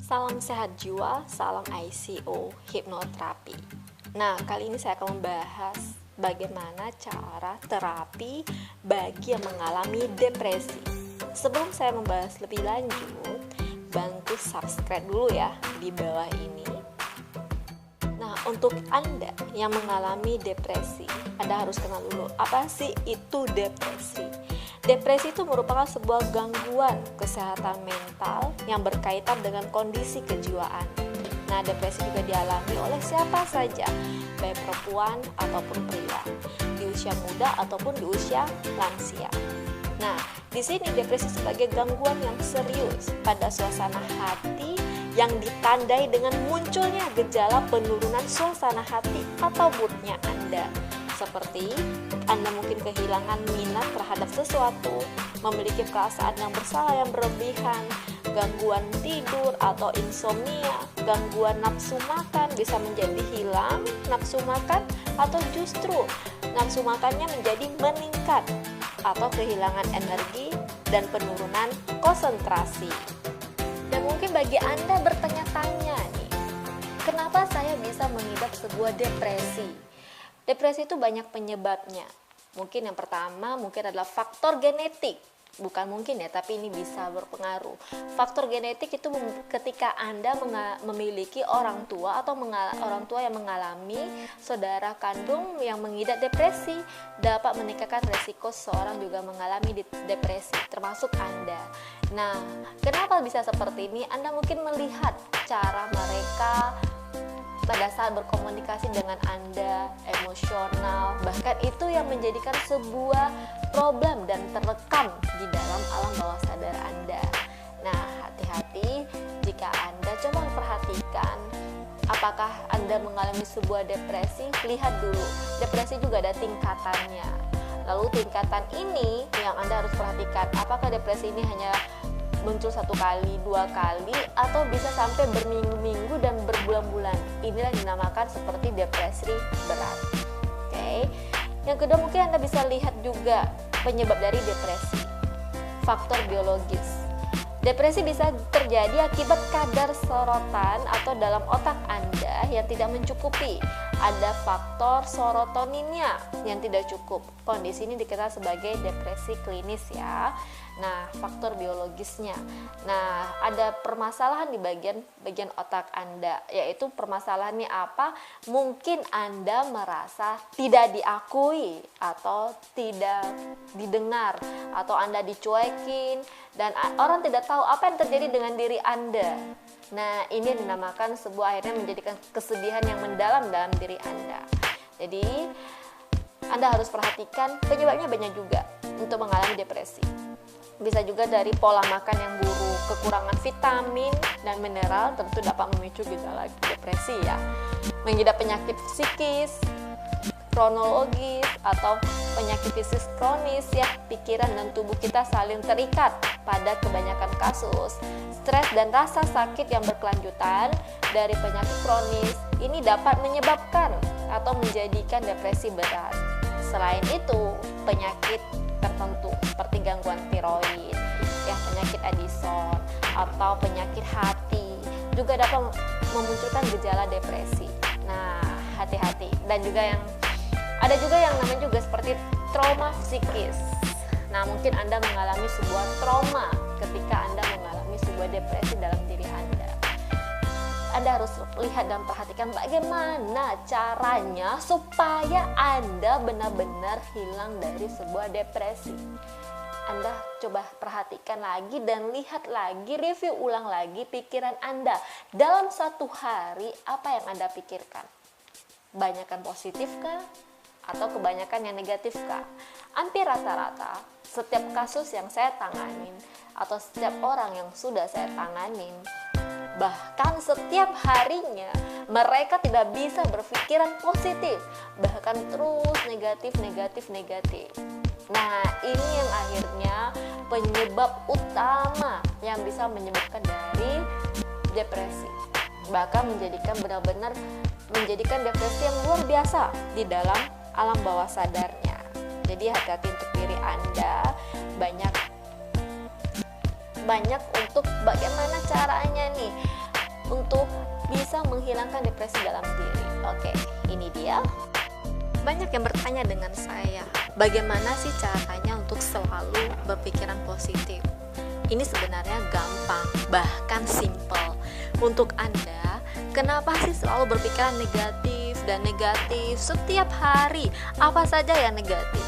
Salam sehat jiwa, salam ICO, hipnoterapi. Nah, kali ini saya akan membahas bagaimana cara terapi bagi yang mengalami depresi. Sebelum saya membahas lebih lanjut, bantu subscribe dulu ya di bawah ini. Nah, untuk Anda yang mengalami depresi, Anda harus kenal dulu apa sih itu depresi. Depresi itu merupakan sebuah gangguan kesehatan mental yang berkaitan dengan kondisi kejiwaan. Nah, depresi juga dialami oleh siapa saja, baik perempuan ataupun pria, di usia muda ataupun di usia lansia. Nah, di sini depresi sebagai gangguan yang serius pada suasana hati yang ditandai dengan munculnya gejala penurunan suasana hati atau moodnya Anda. Seperti Anda mungkin kehilangan minat terhadap sesuatu, memiliki perasaan yang bersalah yang berlebihan, gangguan tidur atau insomnia, gangguan nafsu makan bisa menjadi hilang nafsu makan atau justru nafsu makannya menjadi meningkat atau kehilangan energi dan penurunan konsentrasi. Dan mungkin bagi Anda bertanya-tanya nih, kenapa saya bisa mengidap sebuah depresi? Depresi itu banyak penyebabnya. Mungkin yang pertama adalah faktor genetik. Bukan mungkin ya, tapi ini bisa berpengaruh. Faktor genetik itu ketika Anda memiliki orang tua atau orang tua yang mengalami saudara kandung yang mengidap depresi dapat meningkatkan resiko seseorang juga mengalami depresi, termasuk Anda. Nah, kenapa bisa seperti ini? Anda mungkin melihat cara mereka pada saat berkomunikasi dengan Anda, emosional, bahkan itu yang menjadikan sebuah problem dan terekam di dalam alam bawah sadar Anda. Nah, hati-hati jika Anda coba perhatikan apakah Anda mengalami sebuah depresi. Lihat dulu, depresi juga ada tingkatannya. Lalu tingkatan ini yang Anda harus perhatikan, apakah depresi ini hanya muncul 1 kali, 2 kali, atau bisa sampai berminggu-minggu dan berbulan-bulan. Inilah dinamakan seperti depresi berat. Oke. Yang kedua, mungkin Anda bisa lihat juga penyebab dari depresi. Faktor biologis. Depresi bisa terjadi akibat kadar serotan atau dalam otak Anda yang tidak mencukupi. Ada faktor serotoninnya yang tidak cukup. Kondisi ini dikenal sebagai depresi klinis ya. Nah, faktor biologisnya. Nah, ada permasalahan di bagian otak Anda, yaitu permasalahannya apa? Mungkin Anda merasa tidak diakui atau tidak didengar, atau Anda dicuekin dan orang tidak tahu apa yang terjadi dengan diri Anda. Nah, ini dinamakan sebuah akhirnya menjadikan kesedihan yang mendalam dalam diri Anda. Jadi, Anda harus perhatikan penyebabnya banyak juga untuk mengalami depresi. Bisa juga dari pola makan yang buruk, kekurangan vitamin dan mineral tentu dapat memicu gejala depresi ya. Mengidap penyakit psikis, kronologis atau penyakit fisik kronis ya, pikiran dan tubuh kita saling terikat pada kebanyakan kasus. Stres dan rasa sakit yang berkelanjutan dari penyakit kronis ini dapat menyebabkan atau menjadikan depresi berat. Selain itu, penyakit tertentu seperti gangguan tiroid, ya penyakit Addison atau penyakit hati juga dapat memunculkan gejala depresi. Nah, hati-hati. Dan juga ada juga yang namanya juga seperti trauma psikis. Nah, mungkin Anda mengalami sebuah trauma ketika Anda mengalami sebuah depresi dalam diri Anda. Anda harus lihat dan perhatikan bagaimana caranya supaya Anda benar-benar hilang dari sebuah depresi. Anda coba perhatikan lagi dan lihat lagi, review ulang lagi pikiran Anda. Dalam 1 hari, apa yang Anda pikirkan? Banyakan positif kah? Atau kebanyakan yang negatif kah? Hampir rata-rata, setiap kasus yang saya tanganin, atau setiap orang yang sudah saya tanganin, bahkan setiap harinya mereka tidak bisa berpikiran positif, bahkan terus negatif. Nah, ini yang akhirnya penyebab utama yang bisa menyebabkan dari depresi, bahkan benar-benar menjadikan depresi yang luar biasa di dalam alam bawah sadarnya. Jadi hati-hati untuk diri Anda, banyak untuk bagaimana caranya nih untuk bisa menghilangkan depresi dalam diri. Oke, ini dia. Banyak yang bertanya dengan saya, bagaimana sih caranya untuk selalu berpikiran positif? Ini sebenarnya gampang, bahkan simple. Untuk Anda, kenapa sih selalu berpikiran negatif dan negatif setiap hari? Apa saja yang negatif?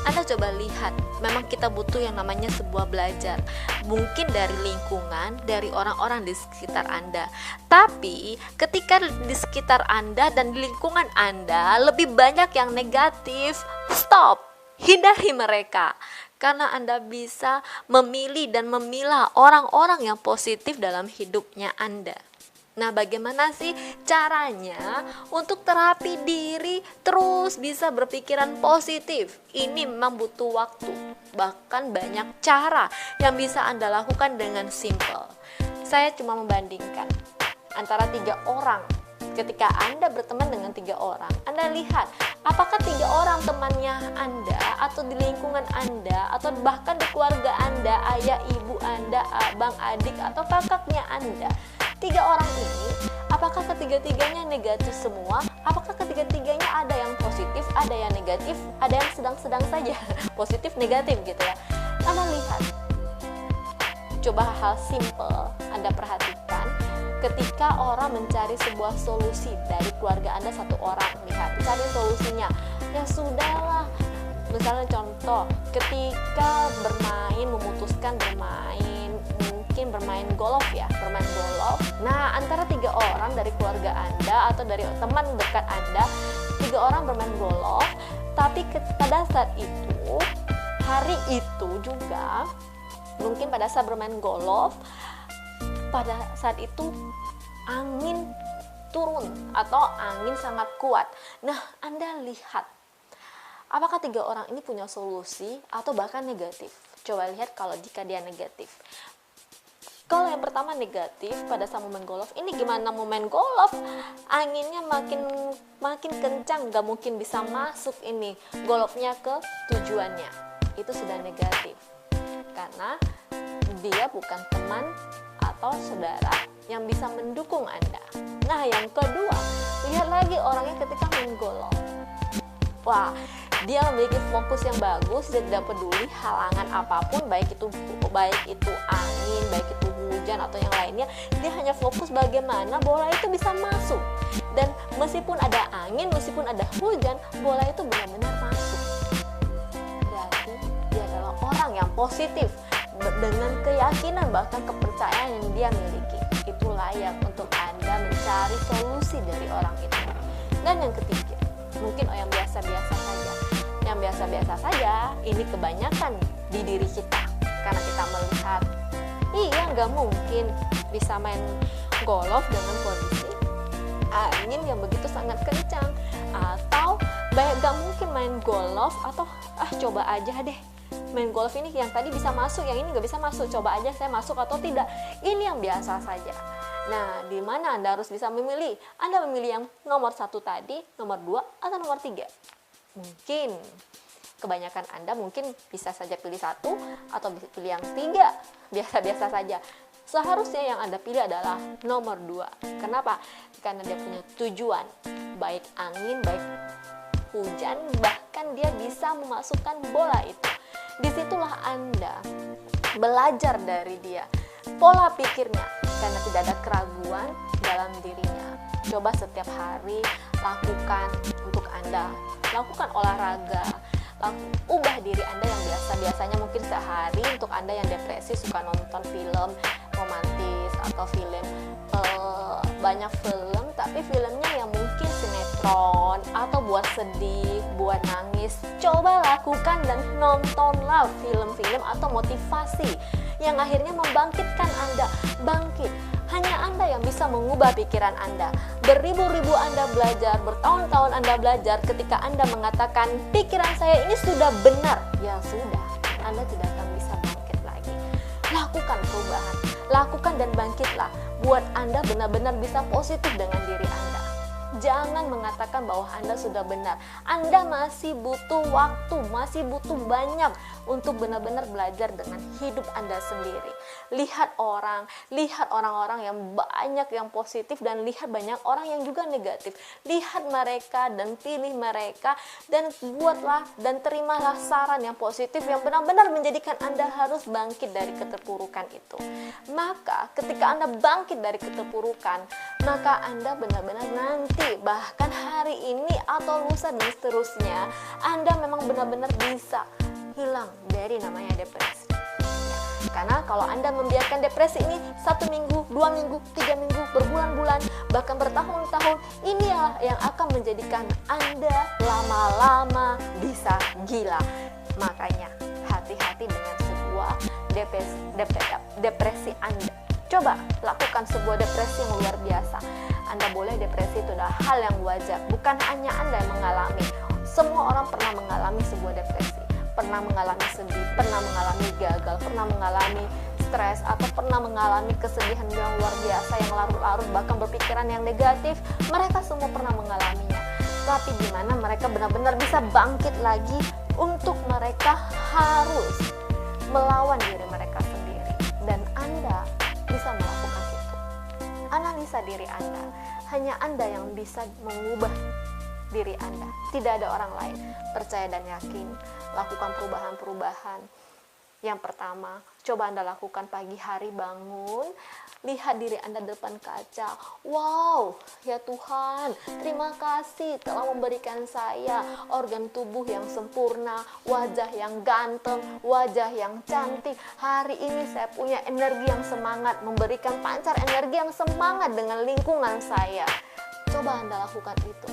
Anda coba lihat, memang kita butuh yang namanya sebuah belajar. Mungkin dari lingkungan, dari orang-orang di sekitar Anda. Tapi ketika di sekitar Anda dan di lingkungan Anda lebih banyak yang negatif, stop, hindari mereka. Karena Anda bisa memilih dan memilah orang-orang yang positif dalam hidupnya Anda. Nah, bagaimana sih caranya untuk terapi diri terus bisa berpikiran positif? Ini memang butuh waktu, bahkan banyak cara yang bisa Anda lakukan dengan simple. Saya cuma membandingkan antara 3 orang. Ketika Anda berteman dengan 3 orang, Anda lihat apakah 3 orang temannya Anda atau di lingkungan Anda atau bahkan di keluarga Anda, ayah, ibu Anda, abang, adik atau kakaknya Anda. 3 orang ini, apakah ketiga-tiganya negatif semua? Apakah ketiga-tiganya ada yang positif, ada yang negatif, ada yang sedang-sedang saja, positif, negatif gitu ya. Anda lihat, coba hal simple Anda perhatikan. Ketika orang mencari sebuah solusi dari keluarga Anda, 1 orang, lihat, cari solusinya. Ya sudahlah, misalnya contoh, ketika memutuskan mungkin bermain golf ya, bermain golf. Nah, antara 3 orang dari keluarga Anda atau dari teman dekat Anda, 3 orang bermain golf, tapi pada saat itu, hari itu juga, mungkin pada saat bermain golf, pada saat itu angin turun atau angin sangat kuat. Nah, Anda lihat, apakah 3 orang ini punya solusi atau bahkan negatif? Coba lihat kalau jika dia negatif. Kalau yang pertama negatif pada saat mau main golf, ini gimana mau main golf? Anginnya makin kencang, gak mungkin bisa masuk ini golfnya ke tujuannya. Itu sudah negatif. Karena dia bukan teman atau saudara yang bisa mendukung Anda. Nah, yang kedua, lihat lagi orangnya ketika main golf. Wah, dia memiliki fokus yang bagus dan tidak peduli halangan apapun, baik itu angin, baik itu hujan atau yang lainnya. Dia hanya fokus bagaimana bola itu bisa masuk. Dan meskipun ada angin, meskipun ada hujan, bola itu benar-benar masuk. Berarti dia adalah orang yang positif dengan keyakinan bahkan kepercayaan yang dia miliki. Itu layak untuk Anda mencari solusi dari orang itu. Dan yang ketiga, mungkin yang biasa-biasa saja. Yang biasa-biasa saja ini kebanyakan di diri kita. Karena kita melihat, iya nggak mungkin bisa main golf dengan kondisi angin yang begitu sangat kencang. Atau nggak mungkin main golf atau coba aja deh. Main golf ini yang tadi bisa masuk, yang ini nggak bisa masuk. Coba aja saya masuk atau tidak. Ini yang biasa saja. Nah, di mana Anda harus bisa memilih? Anda memilih yang nomor 1 tadi, nomor 2, atau nomor 3? Mungkin kebanyakan Anda mungkin bisa saja pilih 1 atau pilih yang 3. Biasa-biasa saja. Seharusnya yang Anda pilih adalah nomor 2. Kenapa? Karena dia punya tujuan. Baik angin, baik hujan, bahkan dia bisa memasukkan bola itu. Disitulah Anda belajar dari dia. Pola pikirnya, karena tidak ada keraguan dalam dirinya. Coba setiap hari lakukan untuk Anda. Lakukan olahraga. Ubah diri Anda yang biasanya mungkin sehari untuk Anda yang depresi suka nonton film romantis atau film banyak film, tapi filmnya yang mungkin sinetron atau buat sedih, buat nangis. Coba lakukan dan nontonlah film-film atau motivasi yang akhirnya membangkitkan Anda. Bangkit. Hanya Anda yang bisa mengubah pikiran Anda. Beribu-ribu Anda belajar, bertahun-tahun Anda belajar. Ketika Anda mengatakan, pikiran saya ini sudah benar, ya sudah, Anda tidak akan bisa bangkit lagi. Lakukan perubahan, lakukan dan bangkitlah. Buat Anda benar-benar bisa positif dengan diri Anda. jangan mengatakan bahwa Anda sudah benar. Anda masih butuh waktu, masih butuh banyak untuk benar-benar belajar dengan hidup Anda sendiri. Lihat orang-orang yang banyak yang positif, dan lihat banyak orang yang juga negatif. Lihat mereka dan pilih mereka, dan buatlah dan terimalah saran yang positif yang benar-benar menjadikan Anda harus bangkit dari keterpurukan itu. Maka ketika Anda bangkit dari keterpurukan, maka Anda benar-benar nanti, bahkan hari ini atau lusa dan seterusnya, Anda memang benar-benar bisa hilang dari namanya depresi. Karena kalau Anda membiarkan depresi ini 1 minggu, 2 minggu, 3 minggu, berbulan-bulan, bahkan bertahun-tahun, inilah yang akan menjadikan Anda lama-lama bisa gila. Makanya hati-hati dengan sebuah depresi Anda. Coba lakukan sebuah depresi yang luar biasa. Anda boleh depresi, itu adalah hal yang wajar. Bukan hanya Anda yang mengalami. Semua orang pernah mengalami sebuah depresi. Pernah mengalami sedih, pernah mengalami gagal, pernah mengalami stres, atau pernah mengalami kesedihan yang luar biasa, yang larut-larut, bahkan berpikiran yang negatif. Mereka semua pernah mengalaminya. Tapi di mana mereka benar-benar bisa bangkit lagi untuk mereka harus melawan diri mereka sendiri. Dan Anda bisa melakukan itu. Analisa diri Anda. Hanya Anda yang bisa mengubah diri Anda. Tidak ada orang lain. Percaya dan yakin. Lakukan perubahan-perubahan. Yang pertama, coba Anda lakukan pagi hari bangun. Lihat diri Anda depan kaca. Wow, ya Tuhan, terima kasih telah memberikan saya organ tubuh yang sempurna, wajah yang ganteng, wajah yang cantik. Hari ini saya punya energi yang semangat, memberikan pancar energi yang semangat dengan lingkungan saya. Coba Anda lakukan itu.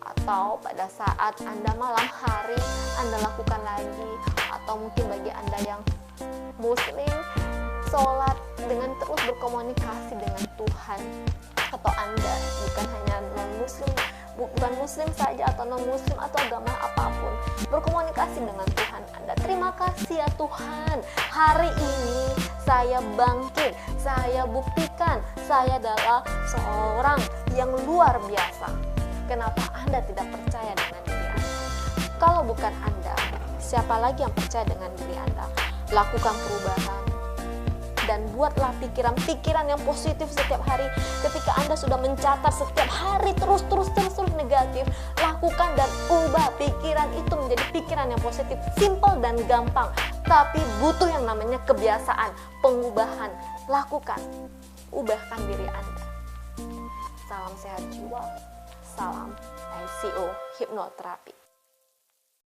Atau pada saat Anda malam hari, Anda lakukan lagi. Atau mungkin bagi Anda yang muslim, sholat dengan terus berkomunikasi dengan Tuhan. Atau Anda bukan hanya non-muslim, bukan muslim saja, atau non-muslim, atau agama apapun, berkomunikasi dengan Tuhan Anda. Terima kasih ya Tuhan, hari ini saya bangkit, saya buktikan saya adalah seorang yang luar biasa. Kenapa Anda tidak percaya dengan diri Anda? Kalau bukan Anda, siapa lagi yang percaya dengan diri Anda? Lakukan perubahan dan buatlah pikiran-pikiran yang positif setiap hari. Ketika Anda sudah mencatat setiap hari terus negatif, lakukan dan ubah pikiran itu menjadi pikiran yang positif. Simple dan gampang, tapi butuh yang namanya kebiasaan, pengubahan. Lakukan, ubahkan diri Anda. Salam sehat jiwa. Salam ICO Hipnoterapi.